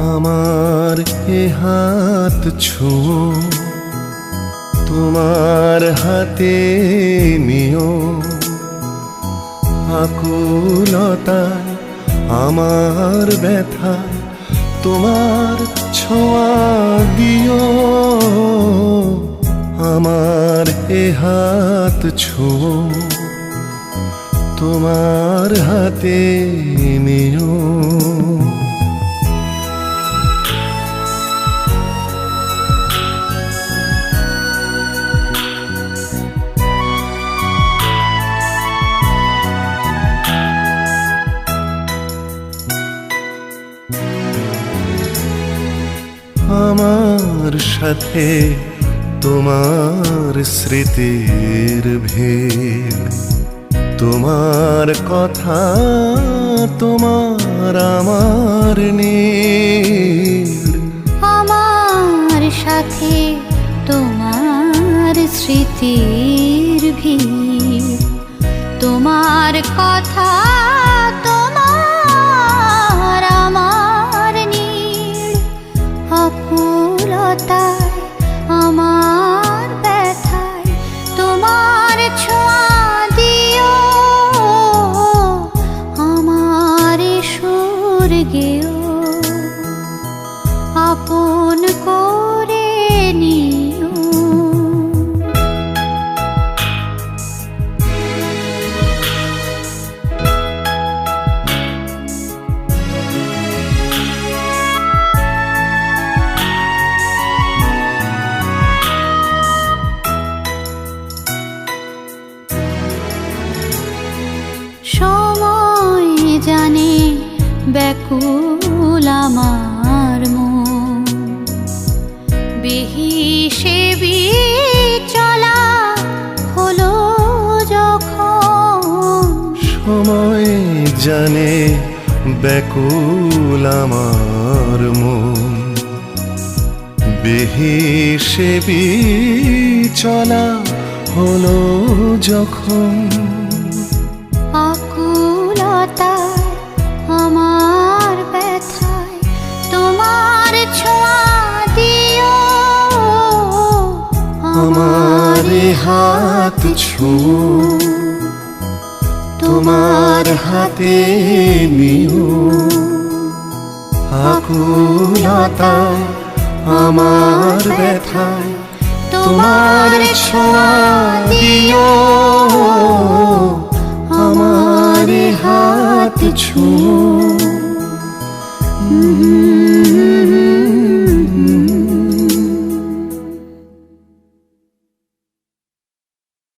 আমার এ হাত ছুঁয়ো, তোমার হাতে নিও। আকুলতায় আমার ব্যথায় তোমার ছোঁয়া দিও। আমার এ হাত ছুঁয়ো, তোমার হাতে নিও। আমার সাথে তোমার স্মৃতির ভিড়, তোমার কথা তোমার আমার নীড়। আমার সাথে তোমার স্মৃতির ভিড়, তোমার কথা তোমার আমার নীড়। আকুলতায় আমার ব্যথায় তোমার ছোঁয়া দিও। আমার সুর গেও আপন করে নিও। সময় জানে ব্যাকুল আমার মন, বেহিসেবি চলা হলো যখন। সময় জানে ব্যাকুল আমার মন, বেহিসেবি চলা হলো যখন। আকুলতায় আমার ব্যথায় তোমার ছোঁয়া দিও। আমার হাত ছুঁয়ো, তোমার হাতে নিও। আকুলতায় আমার ব্যথায় তোমার ছোঁয়া দিও। আমার হাত ছুঁয়ো।